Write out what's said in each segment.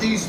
3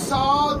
7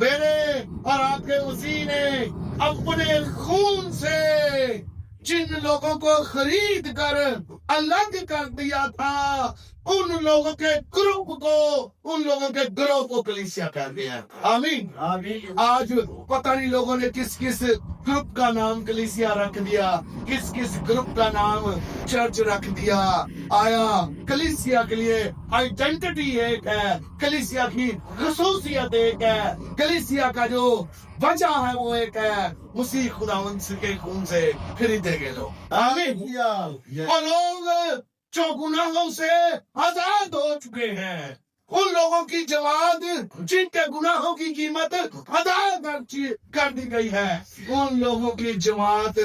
میرے اور آپ کے مسیح نے اپنے خون سے جن لوگوں کو خرید کر الگ کر دیا تھا، ان لوگوں کے گروہ کو کلیسیا کہہ دیا۔ آمین۔ آج پتہ نہیں لوگوں نے کس کس گروپ کا نام کلیسیا رکھ دیا، کس کس گروپ کا نام چرچ رکھ دیا۔ آیا کلیسیا کے لیے آئیڈینٹی ایک ہے، کلیسیا کی خصوصیت ایک ہے، کلیسیا کا جو وجہ ہے وہ ایک ہے، مسیح خداوند کے خون سے خریدے گئے لوگ۔ آمین۔ اور لوگ جو گناہوں سے آزاد ہو چکے ہیں، ان لوگوں کی جماعت جن کے گناہوں کی قیمت ادا کر دی گئی ہے، ان لوگوں کی جماعت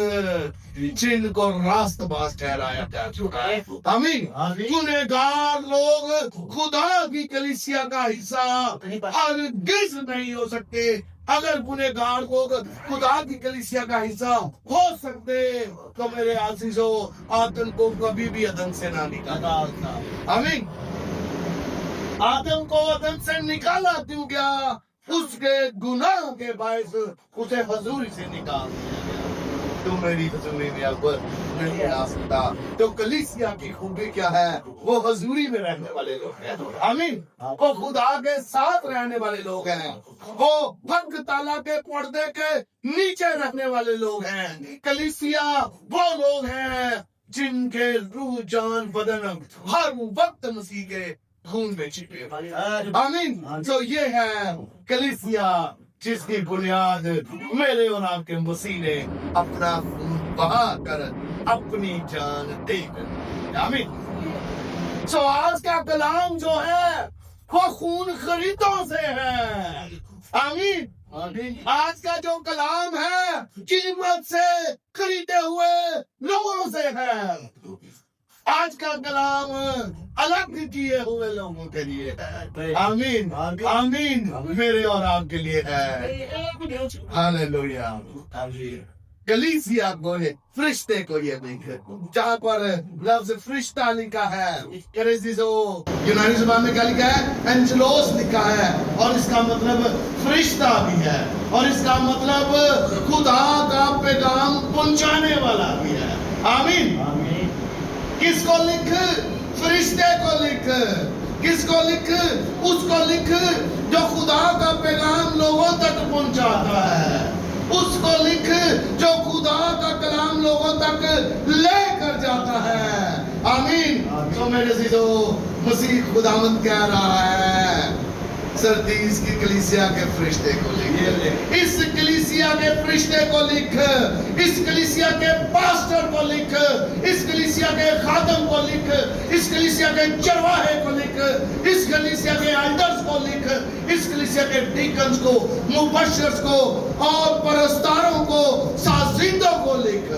جن کو راست باز ٹھہرایا جا چکا ہے۔ آمین۔ گنہگار لوگ خدا کی کلیسیا کا حصہ ہرگز نہیں ہو سکتے۔ اگر گنہگار لوگ خدا کی کلیسیا کا حصہ ہو سکتے تو میرے عزیزو آدم کو کبھی بھی عدن سے نہ نکالا۔ آمین۔ آدم کو عدن سے نکالا کیوں گیا؟ اس کے گناہ کے باعث اسے حضوری سے نکال دیا گیا۔ تو میری حضوری میں اب نہیں آ سکتا۔ تو کلیسیا کی خوبی کیا ہے؟ وہ حضوری میں رہنے والے لوگ ہیں۔ آمین۔ وہ خدا کے ساتھ رہنے والے لوگ ہیں، وہ حق تعالیٰ کے پردے کے نیچے رہنے والے لوگ ہیں۔ کلیسیا وہ لوگ ہیں جن کے روح جان بدن ہر وقت مسیح کے خون میں چھپے۔ آمین۔ تو یہ ہے کلیسیا جس کی بنیاد میرے اور آپ کے مسیح نے اپنا خون بہا کر اپنی جان دے کر۔ آمین۔ سو آج کا کلام جو ہے وہ خون خریدوں سے ہے۔ آمین۔ آج کا جو کلام ہے قیمت سے خریدے ہوئے لوگوں سے ہے۔ آج کا کلام الگ کیے ہوئے لوگوں کے لیے ہے۔ آمین۔ آمین۔ میرے اور آپ کے لیے ہے۔ ہاللویا۔ کلیسیا کو فرشتے کو یہ دیکھیں، جہاں پر لفظ فرشتہ لکھا ہے، یونانی زبان میں کیا لکھا ہے؟ اینجلوس لکھا ہے، اور اس کا مطلب فرشتہ بھی ہے، اور اس کا مطلب خدا کا پیغام پہنچانے والا بھی ہے۔ آمین۔ کس کو لکھ؟ فرشتے کو لکھ۔ کس کو لکھ؟ اس کو لکھ جو خدا کا پیغام لوگوں تک پہنچاتا ہے۔ اس کو لکھ جو خدا کا کلام لوگوں تک لے کر جاتا ہے۔ آمین۔ تو میرے عزیزو مسیح خداوند کہہ رہا ہے سردیس کی کلیسیا کے فرشتے کو لکھ، اس کلیسیا کے فرشتے کو لکھ، اس کلیسیا کے پاسٹر کو لکھ، اس کلیسیا کے خادم کو لکھ، اس کلیسیا کے چرواہے کو لکھ، اس کلیسیا کے ایلڈرز کو لکھ، اس کلیسیا کے ڈیکنز کو، مبشرز کو اور پرستاروں کو، سازندوں کو لکھ۔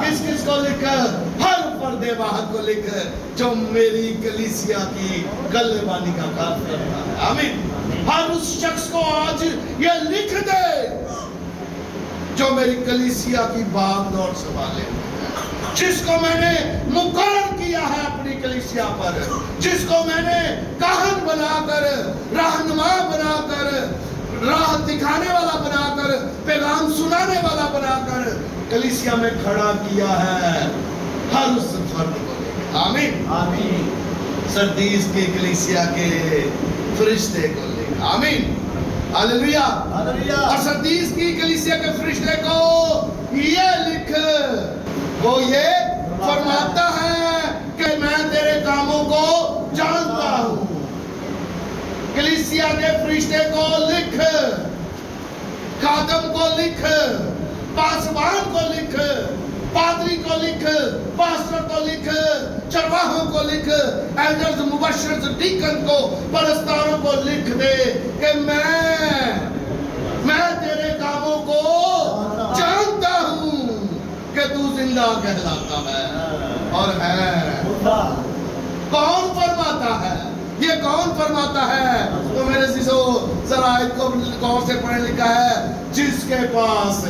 کس کو لکھ؟ ہر فرد واحد کو لکھ جو میری کلیسیا کی گلبانی کا کام کرتا ہے۔ آمین۔ ہر اس شخص کو آج یہ لکھ دے جو میری کلیسیا کی باغ دور سنبھالے، جس کو میں نے مقرر کیا ہے اپنی کلیسیا پر، جس کو میں نے کاہن بنا کر، رہنما بنا کر، راہ دکھانے والا بنا کر، پیغام سنانے والا بنا کر کلیسیا میں کھڑا کیا ہے، ہر اس فرد کو لکھ۔ آمین۔ آمین۔ سردیس کی کلیسیا کے فرشتے کو لکھ۔ آمین۔ ہاللویا۔ اور سردیس کی کلیسیا کے فرشتے کو یہ لکھ، وہ یہ فرماتا ہے کہ میں تیرے کاموں کو جانتا ہوں۔ کلیسیا کے فرشتے کو لکھ، خادم کو لکھ، پاسبان کو لکھ، پادری کو لکھ، پاسٹر کو لکھ، چرواہوں کو لکھ، ایلڈرز، مبشرز، ڈیکن کو، پرستاروں کو لکھ دے کہ میں تیرے کاموں کو جانتا ہوں کہ تو زندہ کہلاتا ہے اور ہے۔ کون فرماتا ہے؟ یہ کون فرماتا ہے؟ تو میرے عزیزو ذرا آیت کو غور سے پڑھیں، لکھا ہے جس کے پاس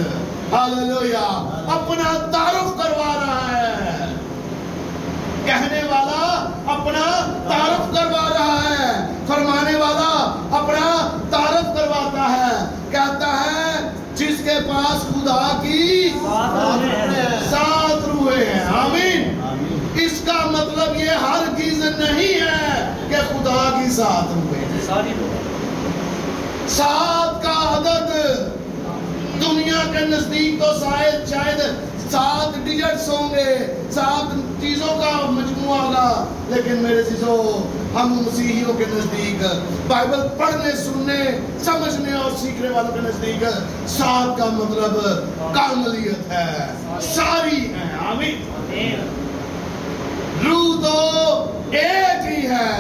ہاللویا اپنا تعارف کروا رہا ہے، کہنے والا اپنا تعارف کروا رہا ہے، فرمانے والا اپنا تعارف کرواتا ہے۔ نہیں ہے کہ خدا کی سات روحیں۔ سات کا عدد دنیا کے نزدیک تو شاید 7 ڈیجٹس ہوں گے، 7 چیزوں کا مجموعہ ہوگا، لیکن میرے عزیزو ہم مسیحیوں کے نزدیک، بائبل پڑھنے سننے سمجھنے اور سیکھنے والوں کے نزدیک 7 کا مطلب کاملیت ہے، ساری ہے۔ آمین۔ روح تو ایک ہی ہے،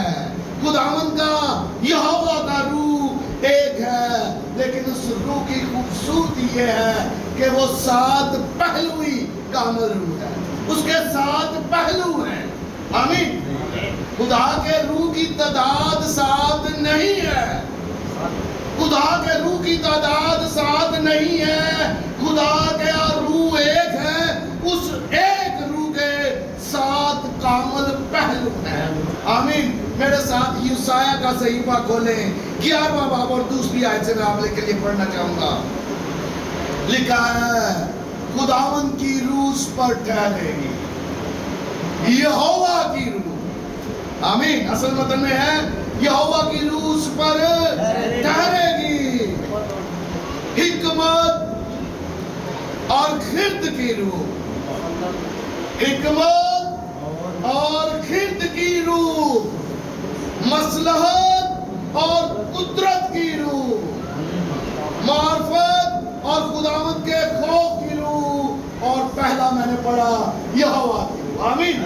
خداوند کا یہوہ کا روح ایک ہے، لیکن اس روح کی خوبصورتی یہ ہے کہ وہ 7 پہلوئی کامل روح ہے، اس کے 7 پہلو ہیں۔ آمین۔ خدا کے روح کی تعداد 7 نہیں ہے، خدا کے روح کی تعداد 7 نہیں ہے، خدا کا روح ایک ہے، اس ایک روح کے 7 کامل پہلو ہیں۔ آمین۔ میرے ساتھ یسایہ کا صحیفہ کھولیں، 11واں باب اور دوسری آیت سے میں آپ کے لیے پڑھنا چاہوں گا۔ لکھا ہے خداوند کی روح اس پر ٹھہرے گی، یہوہ کی روح۔ آمین۔ اصل متن میں ہے یہوہ کی روح اس پر ٹھہرے گی، حکمت اور خرد کی روح، حکمت اور خرد کی روح، مصلحت اور قدرت کی روح، معرفت اور خداوند کے خوف کی روح، اور پہلا میں نے پڑھا یہوہ کی روح۔ آمین۔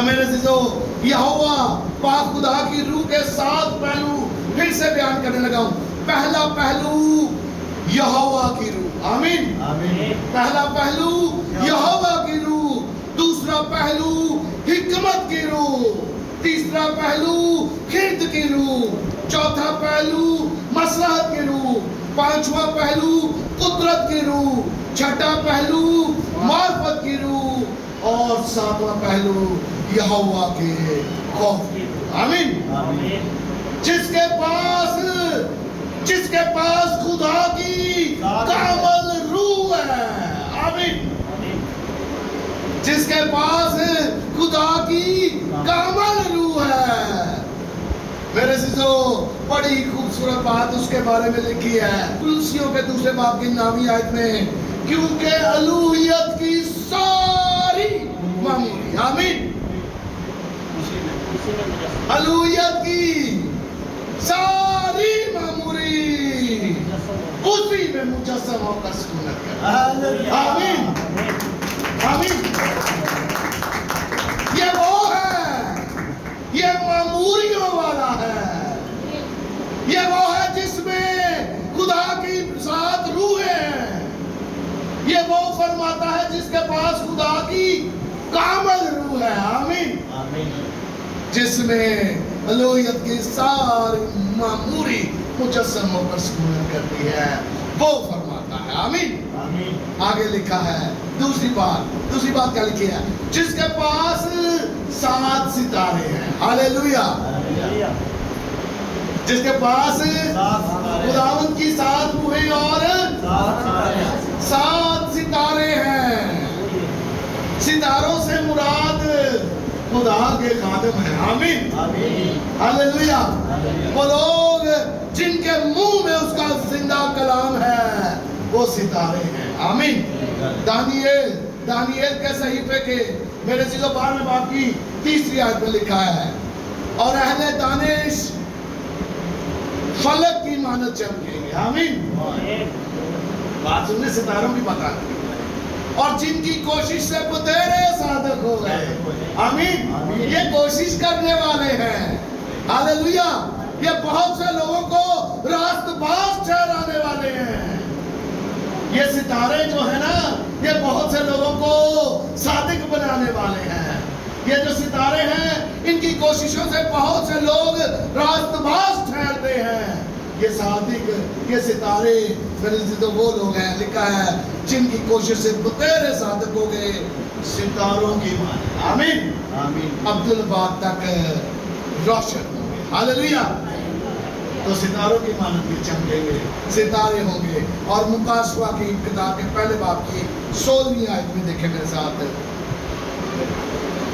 میرے عزیزو، یہوہ پاک خدا کی روح کے 7 پہلو پھر سے بیان کرنے لگا ہوں۔ پہلا پہلو یہوہ کی روح۔ آمین۔ پہلا پہلو یہوہ کی روح، دوسرا پہلو حکمت کی روح، تیسرا پہلو خرد کی روح، چوتھا پہلو مصلحت کی روح، پانچواں پہلو قدرت کی روح، چھٹا پہلو معرفت کی روح، اور 7واں پہلو یہوہ کے خوف کی روح۔ آمین۔ جس کے پاس خدا کی کامل روح ہے۔ آمین۔ جس کے پاس خدا کی کامل روح ہے۔ میرے عزیزو، بڑی خوبصورت بات اس کے بارے میں لکھی ہے کلوسیوں کے 2 باب کی 9ویں آیت میں، کیونکہ الوہیت کی ساری معمولی، آمین، الوہیت کی ساری معمولی اسی میں مجسم ہو کر سکونت کرتا۔ آمین۔ آمین۔ یہ وہ ہے، یہ معمولیوں والا ہے، یہ وہ ہے جس میں خدا کی 7 روحیں ہیں، یہ وہ فرماتا ہے جس کے پاس خدا کی کامل روح ہے۔ آمین۔ جس میں الوہیت کی ساری معمولی مجسم ہو کر سکونت کرتی ہے، وہ فرماتا ہے۔ آمین۔ آگے لکھا ہے دوسری بات کیا لکھی ہے؟ جس کے پاس 7 ستارے ہیں۔ ہاللیلویا۔ جس کے پاس خداوند کی 7 روحیں اور 7 ستارے ہیں۔ ستاروں سے مراد خدا کے خادم ہیں۔ آمین۔ ہاللیلویا۔ وہ لوگ جن کے منہ میں اس کا زندہ کلام ہے، وہ ستارے ہیں۔ آمین۔ دانییل کے صحیفے کے میرے چیزوں 12ویں باب کی 3 آیت میں لکھا ہے، اور اہل دانش فلک کی مانند چمکیں گے۔ آمین۔ بات سننے ستاروں کی پتہ ہے، اور جن کی کوشش سے بتیرے صادق ہو گئے۔ آمین۔ یہ کوشش کرنے والے ہیں۔ ہاللیلویا۔ یہ بہت سے لوگوں کو راست باز ٹھہرانے والے ہیں۔ یہ ستارے جو ہیں نا، یہ بہت سے لوگوں کو صادق بنانے والے ہیں۔ یہ جو ستارے ہیں، ان کی کوششوں سے بہت سے لوگ راست باز ٹھہرتے ہیں۔ یہ صادق، یہ ستارے میرے عزیزو وہ لوگ ہیں، لکھا ہے جن کی کوشش سے بتیرے صادق ہو گئے ستاروں کی مانند۔ آمین۔ عبدالباد تک روشن ہوں گے۔ ہاللیلویا۔ تو ستاروں کی مانند بھی چمکیں گے، ستارے ہوں گے۔ اور مکاشفہ کی کتاب کے پہلے باب کی 16ویں آیت میں دیکھیں میرے ساتھ،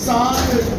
7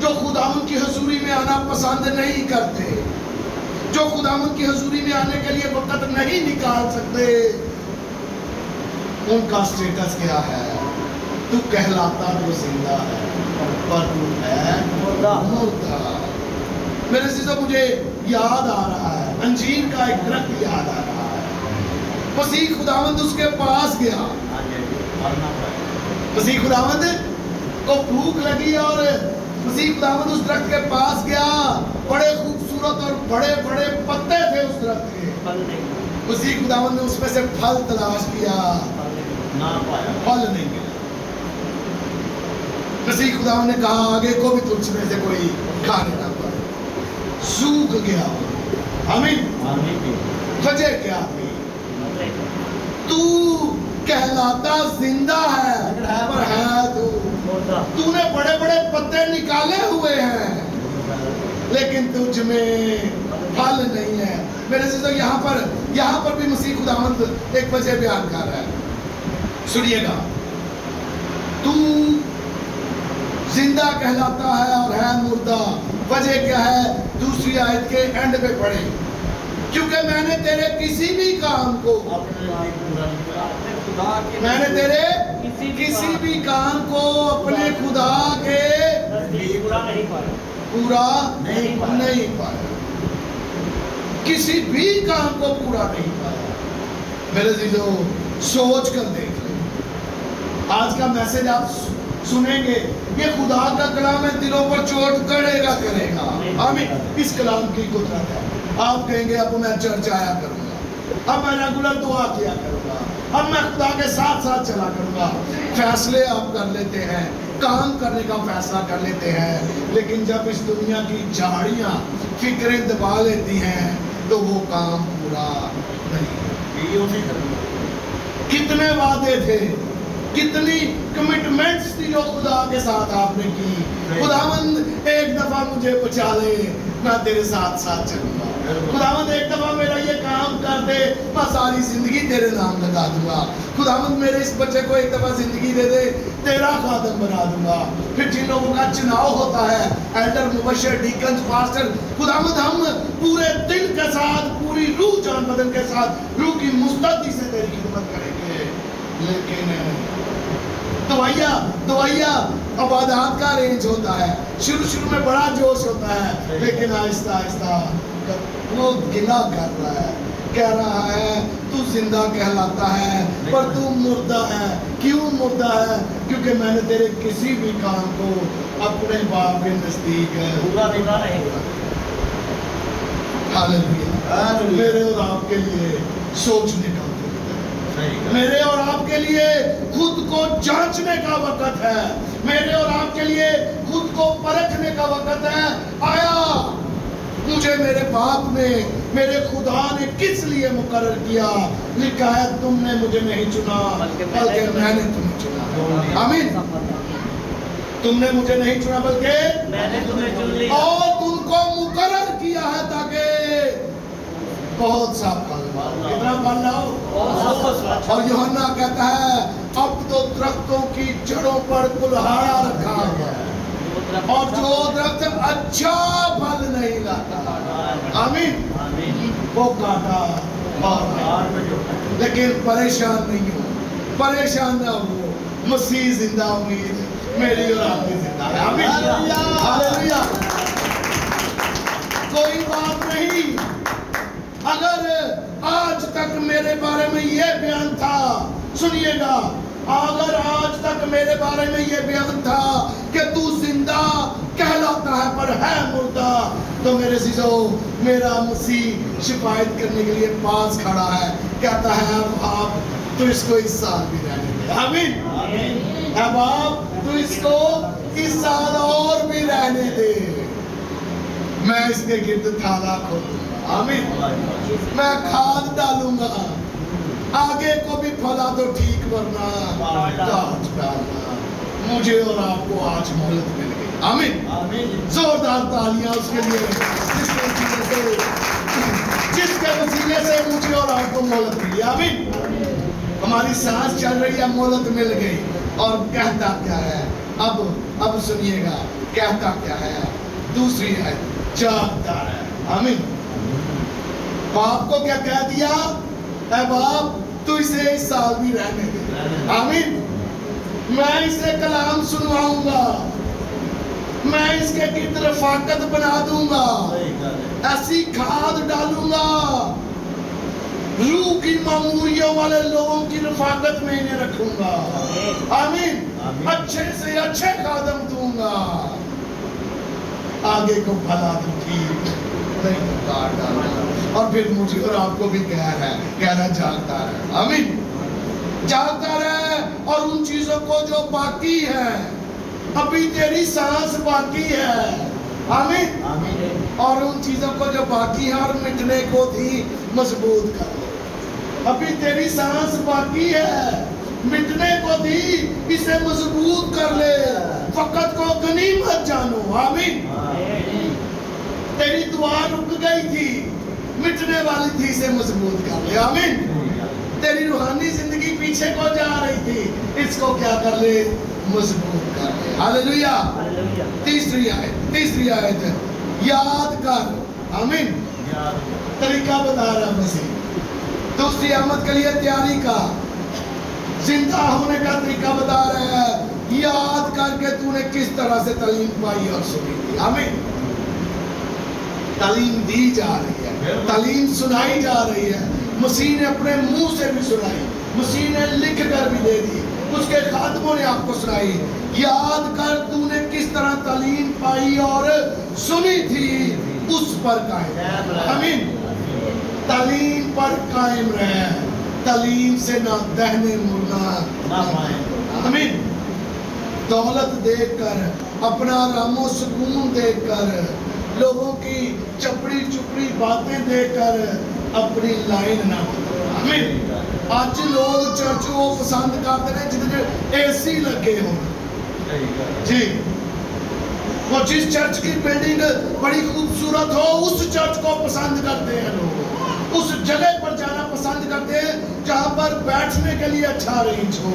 جو خداوند کی حضوری میں آنا پسند نہیں کرتے، جو خداوند کی حضوری میں آنے کے لیے وقت نہیں نکال سکتے، ان کا سٹیٹس کیا ہے؟ تو کہلاتا تو زندہ ہے پر تو ہے مردہ۔ میرے عزیزو، مجھے یاد آ رہا ہے، انجیل کا ایک درخت یاد آ رہا ہے۔ مسیح خداوند اس کے پاس گیا، مسیح خداوند کو بھوک لگی اور مسیح خداوند اس درخت کے پاس گیا۔ بڑے خوبصورت اور بڑے بڑے پتے تھے اس درخت کے۔ مسیح خداوند نے اس میں سے پھل تلاش کیا، پھل نہیں ملا۔ مسیح خداوند نے کہا آگے کو بھی تجھ میں سے کوئی کھانے نہ پائے، سوکھ گیا۔ آمین۔ وجہ کیا تھی؟ تو کہلاتا زندہ ہے پر ہے تو نے بڑے بڑے پتے نکالے ہوئے ہیں لیکن تجھ میں پھل نہیں ہے۔ میرے عزیزو، یہاں پر بھی مسیح خداوند ایک وجہ بیان کر رہا ہے، سنیے گا۔ تو زندہ کہلاتا ہے اور ہے مردہ، وجہ کیا ہے؟ دوسری آیت کے اینڈ پہ پڑھیں، کیونکہ میں نے تیرے کسی بھی کام کو اپنے خدا کے پورا نہیں پایا، کسی بھی کام کو پورا نہیں پایا۔ میرے عزیزو، سوچ کر دیکھ لیں، آج کا میسج آپ سنیں گے، یہ خدا کا کلام ہے، دلوں پر چوٹ کرے گا۔ آمین۔ اس کلام کی قدرت ہے۔ آپ کہیں گے اب میں چرچ آیا کروں گا، اب میں ریگولر دعا کیا کروں گا، اب میں خدا کے ساتھ ساتھ چلا کروں گا۔ فیصلے آپ کر لیتے ہیں، کام کرنے کا فیصلہ کر لیتے ہیں، لیکن جب اس دنیا کی جھاڑیاں فکریں دبا لیتی ہیں تو وہ کام پورا نہیں۔ کتنے وعدے تھے، کتنی کمٹمنٹس تھی جو خدا کے ساتھ آپ نے کی۔ خداوند ایک دفعہ مجھے بچا لے، میں تیرے ساتھ ساتھ چلوں گا۔ خداوند ایک دفعہ میرا یہ کام کر دے، میں ساری زندگی تیرے نام لگا دوں گا۔ خداوند میرے اس بچے کو ایک دفعہ زندگی دے دے، تیرا خادم بنا دوں گا۔ پھر جن لوگوں کا چناؤ ہوتا ہے، ایلڈر، مبشر، ڈیکنز، پاسٹر، خداوند ہم پورے دل کے ساتھ، پوری روح جان بدن کے ساتھ، روح کی مستعدی سے تیری خدمت کریں گے۔ لیکن دوائیا عبادات کا رینج ہوتا ہے، شروع میں بڑا جوش ہوتا ہے، لیکن آہستہ آہستہ وہ گلا کر رہا ہے، کہہ رہا ہے تو زندہ کہلاتا ہے پر تو مردہ ہے۔ کیوں مردہ ہے؟ کیونکہ میں نے تیرے کسی بھی کام کو اپنے باپ کے نزدیک پورا نہیں کیا۔ ہاللیلویا۔ میرے اور آپ کے لیے سوچنے کا، میرے اور آپ کے لیے خود کو جانچنے کا وقت ہے، میرے اور آپ کے لیے خود کو پرکھنے کا وقت ہے۔ آیا مجھے میرے باپ نے، میرے خدا نے کس لیے مقرر کیا؟ لکھا ہے تم نے مجھے نہیں چنا بلکہ میں نے تمہیں چنا۔ آمین۔ تم نے مجھے نہیں چنا بلکہ میں نے تمہیں چن لیا، اور تم کو مقرر کیا ہے تاکہ بہت سا پھل کتنا پھل لاؤ۔ اور یوحنا کہتا ہے اب تو درختوں کی جڑوں پر کلہاڑا رکھا گیا ہے، اور جو درخت اچھا پھل نہیں لاتا، آمین، وہ کاٹا اور لیکن پریشان نہیں ہو، پریشان نہ ہو، مسیح زندہ امید میری اور آپ کی زندہ ہے۔ آمین، ہاللیلویا۔ کوئی بات نہیں، اگر آج تک میرے بارے میں یہ بیان تھا، سنیے گا، اگر آج تک میرے بارے میں یہ بیان تھا کہ تو زندہ کہلاتا ہے پر ہے مردہ، تو میرے عزیزو، میرا مسیح شفایت کرنے کے لیے پاس کھڑا ہے، کہتا ہے اب آپ تو اس کو اس سال بھی رہنے دے۔ آمین۔ اب آپ تو اس کو اس سال اور بھی رہنے دے، میں اس کے گرد تھالا کھولوں گا، آمین، میں کھاد ڈالوں گا، آگے کو بھی پھلا تو ٹھیک، ورنہ کاٹ ڈالنا۔ مجھے اور آپ کو آج مہلت مل گئی، آمین۔ زوردار تالیاں اس کے لیے جس کے وسیلے سے مجھے اور آپ کو مہلت ملی، آمین۔ ہماری سانس چل رہی ہے، مہلت مل گئی، اور کہتا کیا ہے؟ اب سنیے گا، کہتا کیا ہے؟ دوسری ہے جاگتا ہے. آمین. باپ کو کیا کہہ دیا؟ اے باپ تو اسے اس سال بھی رہنے دے. آمین. میں اسے کلام سنواؤں گا, میں اس کے گرد رفاقت بنا دوں گا, ایسی کھاد ڈالوں گا, روح کی معموریوں والے لوگوں کی رفاقت میں انہیں رکھوں گا. آمین. اچھے سے اچھے خادم دوں گا, آگے کو بھلا دوں گی, نہیں تو کاٹ ڈالنا. اور پھر مجھے اور آپ کو بھی کہنا جاگتا رہے. آمین. جاگتا رہے اور ان چیزوں کو جو باقی ہے, ابھی تیری سانس باقی ہے. آمین. اور ان چیزوں کو جو باقی ہے اور مٹنے کو تھی مضبوط کر لے. ابھی تیری سانس باقی ہے, مٹنے کو تھی, اسے مضبوط کر لے. وقت کو غنیمت جانو. آمین. تیری دعا رک گئی تھی, مٹنے والی تھی, اسے مضبوط کر لے. آمین. تیری روحانی زندگی پیچھے کو جا رہی تھی, اس کو کیا کر لے؟ مضبوط کر لے. ہاللیلویا. تیسری آیت ہے یاد کر. آمین. طریقہ بتا رہا مسیح دوسری آمد کے لیے تیاری کا, زندہ ہونے کا طریقہ بتا رہا ہے. یاد کر کے تو نے کس طرح سے تعلیم پائی اور سنی تھی. آمین. تعلیم دی جا رہی ہے, تعلیم سنائی جا رہی ہے. مسیح نے اپنے منہ سے بھی سنائی, مسیح نے لکھ کر بھی دے دی, اس کے خادموں نے آپ کو سنائی. یاد کر تو نے کس طرح تعلیم پائی اور سنی تھی, اس پر قائم رہ. آمین. تعلیم پر قائم رہ, تعلیم سے نہ دہنے مرنا. آمین. دولت دیکھ کر, اپنا آرام و سکون دیکھ کر, لوگوں کی چپڑی چپڑی باتیں دیکھ کر اپنی لائن نہ بدلو. آمین. آج لوگ چرچ کو پسند کرتے ہیں جتنے اے سی لگے ہوں. جی, وہ جس چرچ کی بلڈنگ بڑی خوبصورت ہو اس چرچ کو پسند کرتے ہیں لوگ. اس جگہ پر جانا پسند کرتے ہیں جہاں پر بیٹھنے کے لیے اچھا رینج ہو.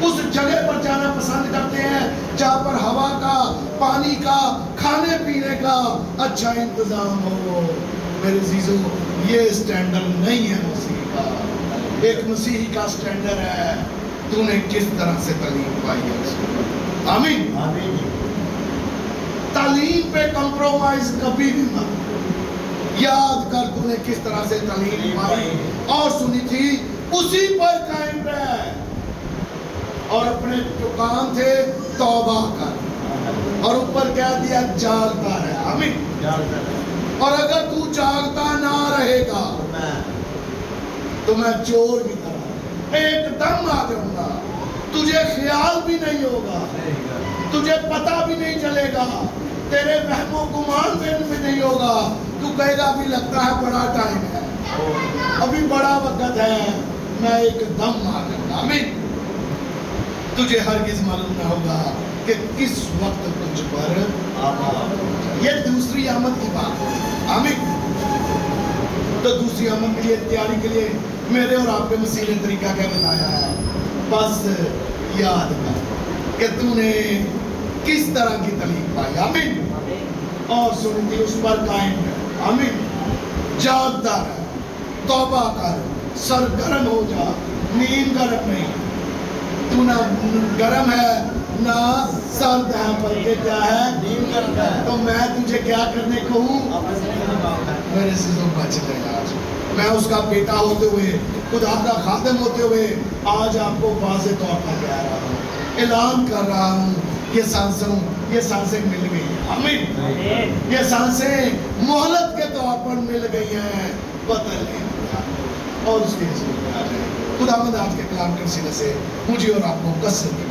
اس جگہ پر جانا پسند کرتے ہیں جہاں پر ہوا کا, پانی کا, کھانے پینے کا اچھا انتظام ہو. میرے عزیزو, یہ سٹینڈرڈ نہیں ہے مسیح کا. ایک مسیحی کا سٹینڈرڈ ہے تو نے کس طرح سے تعلیم پائی ہے. آمین. تعلیم پہ کمپرومائز کبھی بھی مت. یاد کر تو نے کس طرح سے تعلیم پائی اور سنی تھی, اسی پر قائم رہ. اور اپنے جو کام تھے توبہ کر, اور اوپر کہہ دیا جاگتا رہے. آمین. اور اگر تو جاگتا نہ رہے گا تو میں چور کی طرح ایک دم آ جاؤں گا. تجھے خیال بھی نہیں ہوگا, تجھے پتہ بھی نہیں چلے گا, تیرے وہم و گمان بھی نہیں ہوگا. تو کہے گا ابھی لگتا ہے بڑا ٹائم ہے, ابھی بڑا وقت ہے, میں ایک دم آ جاؤں گا. آمین. تجھے ہرگز معلوم نہ ہوگا کہ کس وقت تجھ پر آمد. یہ دوسری آمد کی بات ہے. آمین. تو دوسری آمد کے لیے تیاری کے لیے میرے اور آپ کے مسیح نے طریقہ کیا بتایا ہے. بس یاد کر کہ تو نے کس طرح کی تعلیم پائی. آمین. اور سنتی اس پر قائم ہے. آمین. جاگتا رہ, توبہ کر, سرگرم ہو جا, نیند گرم نہیں. تو نہ گرم ہے نہ سرد ہے, بلکہ کیا ہے, نیند گرم ہے. تو میں تجھے کیا کرنے کو ہوں, میرے سے تو بچ لے. آج میں اس کا بیٹا ہوتے ہوئے, خدا کا خادم ہوتے ہوئے آج آپ کو واضح طور پر کہہ رہا ہوں, اعلان کر رہا ہوں, یہ سانسیں مل گئی ہیں. آمین. یہ سانسیں مہلت کے طور پر مل گئی ہیں, بدل لیں اور اس کے خداوند آج کے کلام کے وسیلے سے مجھے اور آپ کو کثرت